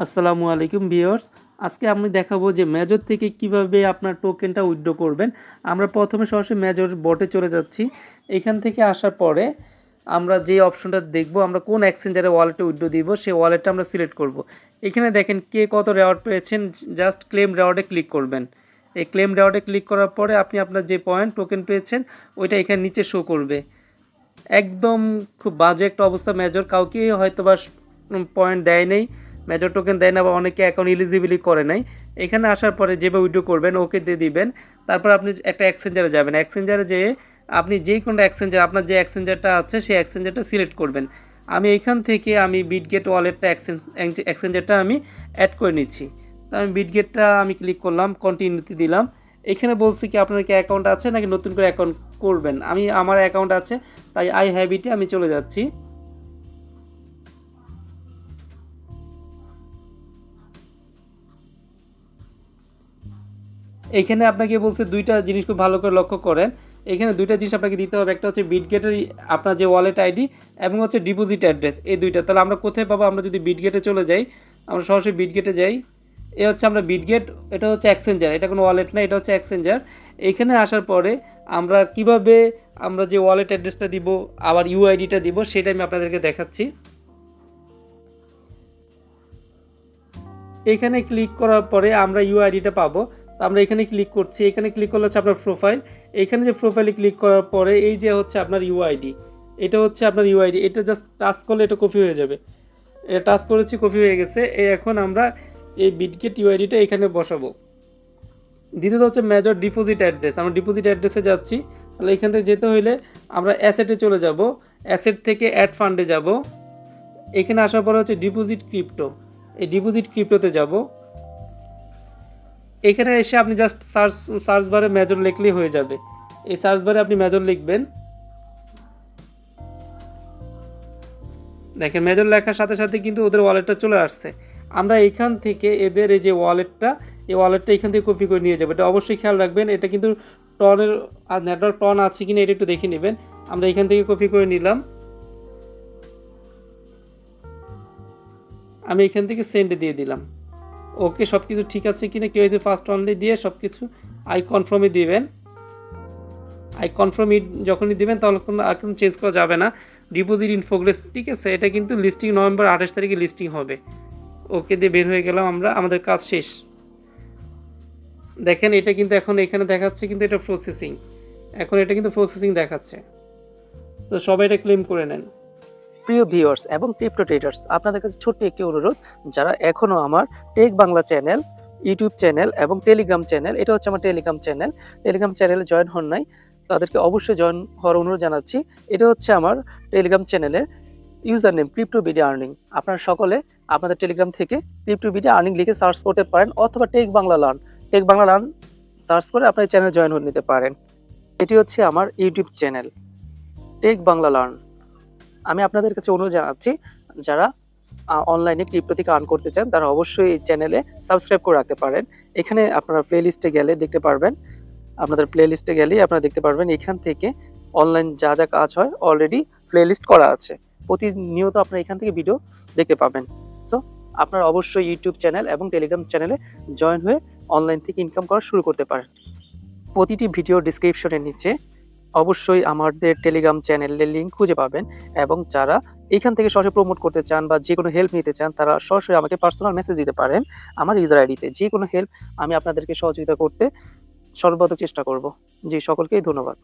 আসসালামু আলাইকুম ভিউয়ার্স। আজকে আমি দেখাবো যে মেজর থেকে কিভাবে আপনার টোকেনটা উইথড্র করবেন। আমরা প্রথমে সরাসরি মেজর বটে চলে যাচ্ছি। এখান থেকে আসার পরে আমরা যে অপশনটা দেখব, আমরা কোন এক্সচেঞ্জারে ওয়ালেটে উইথড্র দিব সেই ওয়ালেটটা আমরা সিলেক্ট করব। এখানে দেখেন কে কত রেওয়ার্ড পেয়েছেন, জাস্ট ক্লেম রেওয়ার্ডে ক্লিক করবেন। এই ক্লেম রেওয়ার্ডে ক্লিক করার পরে আপনি আপনার যে পয়েন্ট টোকেন পেয়েছেন ওইটা এখানে নিচে শো করবে। একদম খুব বাজে একটা অবস্থা মেজর, কাউকে হয়তো বা পয়েন্ট দেয় নেই, মেজর টোকেন দেয় না, বা অনেকে অ্যাকাউন্ট ইলিজিবিলি করে নাই। এখানে আসার পরে যেভাবে উইথড্র করবেন ওকে দিয়ে দিবেন। তারপর আপনি একটা এক্সচেঞ্জারে যাবেন, এক্সচেঞ্জারে যেয়ে আপনি যেই কোনো এক্সচেঞ্জার, আপনার যে এক্সচেঞ্জারটা আছে সেই এক্সচেঞ্জারটা সিলেক্ট করবেন। আমি এইখান থেকে আমি বিটগেট ওয়ালেটটা এক্সচেঞ্জারটা আমি অ্যাড করে নিচ্ছি। তো আমি বিটগেটটা আমি ক্লিক করলাম, কন্টিনিউতে দিলাম। এখানে বলছি কি আপনার কি অ্যাকাউন্ট আছে নাকি নতুন করে অ্যাকাউন্ট করবেন। আমি আমার অ্যাকাউন্ট আছে, তাই আই হ্যাভ ইটে আমি চলে যাচ্ছি। এখানে আপনাকে বলছে দুইটা জিনিস খুব ভালো করে লক্ষ্য করেন। এখানে দুইটা জিনিস আপনাকে দিতে হবে, একটা হচ্ছে বিটগেটের আপনার যে ওয়ালেট আইডি এবং হচ্ছে ডিপোজিট অ্যাড্রেস, এই দুইটা। তাহলে আমরা কোথায় পাবো? আমরা যদি বিটগেটে চলে যাই, আমরা সরাসরি বিটগেটে যাই। এ হচ্ছে আমরা বিটগেট, এটা হচ্ছে এক্সচেঞ্জার, এটা কোনো ওয়ালেট না, এটা হচ্ছে এক্সচেঞ্জার। এখানে আসার পরে আমরা কিভাবে আমরা যে ওয়ালেট অ্যাড্রেসটা দিব আবার ইউআইডিটা দিব সেটা আমি আপনাদেরকে দেখাচ্ছি। এখানে ক্লিক করার পরে আমরা ইউআইডিটা পাবো। তো আমরা এখানে ক্লিক করছি, এখানে ক্লিক করলে হচ্ছে আপনার প্রোফাইল। এখানে যে প্রোফাইলে ক্লিক করার পরে এই যে হচ্ছে আপনার ইউআইডি, এটা হচ্ছে আপনার ইউআইডি। এটা জাস্ট টাচ করলে এটা কপি হয়ে যাবে। এটা টাচ করেছি, কপি হয়ে গেছে। এখন আমরা এই বিটগেট ইউআইডিটা এখানে বসাবো। দ্বিতীয়ত হচ্ছে মেজর ডিপোজিট অ্যাড্রেস, আমরা ডিপোজিট অ্যাড্রেসে যাচ্ছি। তাহলে এখান থেকে যেতে হইলে আমরা অ্যাসেটে চলে যাব, অ্যাসেট থেকে অ্যাড ফান্ডে যাব। এখানে আসার পরে হচ্ছে ডিপোজিট ক্রিপ্টো, এই ডিপোজিট ক্রিপ্টোতে যাব। এখানে এসে আপনি জাস্ট সার্চ বারে মেজর লিখলেই হয়ে যাবে। এই সার্চ বারে আপনি মেজর লিখবেন, দেখেন মেজর লেখার সাথে সাথে কিন্তু ওদের ওয়ালেটটা চলে আসছে। আমরা এখান থেকে এদের এই যে ওয়ালেটটা, এই ওয়ালেটটা এখান থেকে কপি করে নিয়ে যাবো। এটা অবশ্যই খেয়াল রাখবেন, এটা কিন্তু টনের নেটওয়ার্ক টন আছে কিনা এটা একটু দেখে নেবেন। আমরা এখান থেকে কপি করে নিলাম, আমি এখান থেকে সেন্ডে দিয়ে দিলাম। ওকে, সব কিছু ঠিক আছে কিনা, কেউ যদি ফার্স্ট অনলি দিয়ে সব কিছু আই কনফার্মে দিবেন। আই কনফার্ম ইট যখনই দিবেন তখন এখন চেঞ্জ করা যাবে না। ডিপোজিট ইন প্রোগ্রেস, ঠিক আছে, এটা কিন্তু লিস্টিং নভেম্বর 28 তারিখে লিস্টিং হবে। ওকে দিয়ে বের হয়ে গেলাম আমরা, আমাদের কাজ শেষ। দেখেন এটা কিন্তু এখন এখানে দেখাচ্ছে কিন্তু এটা প্রসেসিং, এখন এটা কিন্তু প্রসেসিং দেখাচ্ছে। তো সবাই এটা ক্লেম করে নেন। প্রিয় ভিউয়ার্স এবং ক্রিপ্টো ট্রেডার্স, আপনাদের কাছে ছোট্ট একটি অনুরোধ, যারা এখনো আমার Tech Bangla channel, YouTube channel এবং টেলিগ্রাম চ্যানেল, এটা হচ্ছে আমার টেলিগ্রাম চ্যানেলে জয়েন হন নাই, তাদেরকে অবশ্যই জয়েন হওয়ার অনুরোধ জানাচ্ছি। এটা হচ্ছে আমার টেলিগ্রাম চ্যানেলের user name, crypto BD earning. আপনারা সকলে আপনাদের টেলিগ্রাম থেকে ক্রিপ্টো বিডি আর্নিং লিখে সার্চ করতে পারেন, অথবা টেক বাংলা লার্ন সার্চ করে আপনার চ্যানেল জয়েন হয়ে নিতে পারেন। এটি হচ্ছে আমার YouTube channel, Tech Bangla learn. আমি আপনাদের কাছে অনুরোধ জানাচ্ছি, যারা অনলাইনে ক্রিপ্টো থেকে আর্ন করতে চান তারা অবশ্যই এই চ্যানেলে সাবস্ক্রাইব করে রাখতে পারেন। এখানে আপনারা প্লেলিস্টে গেলে দেখতে পারবেন, আপনাদের প্লেলিস্টে গেলেই আপনারা দেখতে পারবেন এখান থেকে অনলাইন যা যা কাজ হয় অলরেডি প্লেলিস্ট করা আছে। প্রতিনিয়ত আপনারা এখান থেকে ভিডিও দেখতে পাবেন। সো আপনারা অবশ্যই ইউটিউব চ্যানেল এবং টেলিগ্রাম চ্যানেলে জয়েন হয়ে অনলাইন থেকে ইনকাম করা শুরু করতে পারেন। প্রতিটি ভিডিও ডিসক্রিপশনের নিচে অবশ্যই আমাদের টেলিগ্রাম চ্যানেলের লিঙ্ক খুঁজে পাবেন, এবং যারা এখান থেকে সরাসরি প্রমোট করতে চান বা যে কোনো হেল্প নিতে চান তারা সরাসরি আমাকে পার্সোনাল মেসেজ দিতে পারেন আমার ইউজার আইডিতে। যে কোনো হেল্প আমি আপনাদেরকে সহযোগিতা করতে সর্বদা চেষ্টা করব। জি, সকলকেই ধন্যবাদ।